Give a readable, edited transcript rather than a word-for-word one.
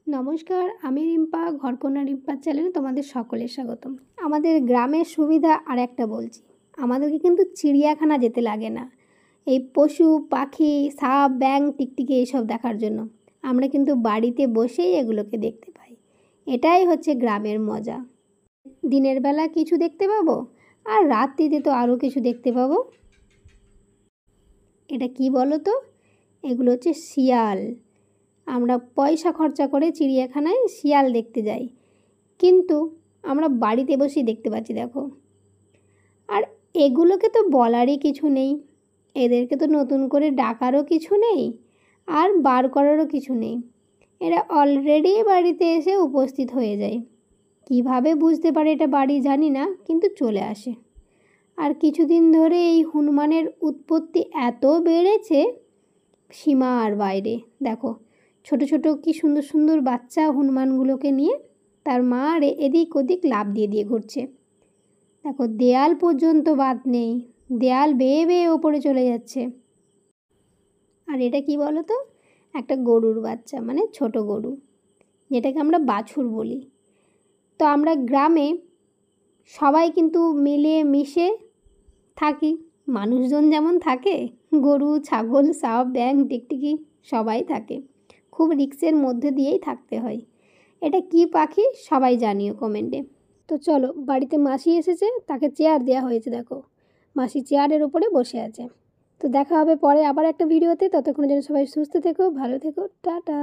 নমস্কার, আমি রিম্পা। ঘরকন্যা রিম্পার চ্যানেলে তোমাদের সকলের স্বাগতম। আমাদের গ্রামের সুবিধা আর একটা বলছি, আমাদেরকে কিন্তু চিড়িয়াখানা যেতে লাগে না এই পশু পাখি সাপ ব্যাঙ টিকটিকি এইসব দেখার জন্য। আমরা কিন্তু বাড়িতে বসেই এগুলোকে দেখতে পাই। এটাই হচ্ছে গ্রামের মজা। দিনের বেলা কিছু দেখতে পাবো আর রাত্রিতে তো আরও কিছু দেখতে পাবো। এটা কি বলো তো? এগুলো হচ্ছে শিয়াল। আমরা পয়সা খরচা করে চিড়িয়াখানায় শিয়াল দেখতে যাই, কিন্তু আমরা বাড়িতে বসেই দেখতে পাচ্ছি, দেখো। আর এগুলোকে তো বলারই কিছু নেই, এদেরকে তো নতুন করে ডাকারও কিছু নেই আর বার করারও কিছু নেই। এরা অলরেডি বাড়িতে এসে উপস্থিত হয়ে যায়। কিভাবে বুঝতে পারে এটা বাড়ি জানি না, কিন্তু চলে আসে। আর কিছুদিন ধরে এই হনুমানের উৎপত্তি এত বেড়েছে সীমার বাইরে। দেখো, ছোট ছোট কি সুন্দর সুন্দর বাচ্চা হনুমানগুলোকে নিয়ে তার মা এদিক ওদিক লাফ দিয়ে দিয়ে ঘুরছে। দেখো, দেয়াল পর্যন্ত বাদ নেই, দেয়াল বেয়ে বেয়ে ওপরে চলে যাচ্ছে। আর এটা কি বলো তো? একটা গরুর বাচ্চা, মানে ছোট গরু, যেটাকে আমরা বাছুর বলি। তো আমরা গ্রামে সবাই কিন্তু মিলে মিশে থাকি। মানুষজন যেমন থাকে, গরু ছাগল সাপ ব্যাঙ টিকটিকি সবাই থাকে। খুব রিস্কের মধ্যে দিয়েই থাকতে হয়। এটা কি পাখি সবাই জানিও কমেন্টে। তো চলো, বাড়িতে মাসি এসেছে, তাকে চেয়ার দেওয়া হয়েছে। দেখো, মাসি চেয়ারের ওপরে বসে আছে। তো দেখা হবে পরে আবার একটা ভিডিওতে। ততক্ষণের জন্য সবাই সুস্থ থেকো, ভালো থেকো, টাটা।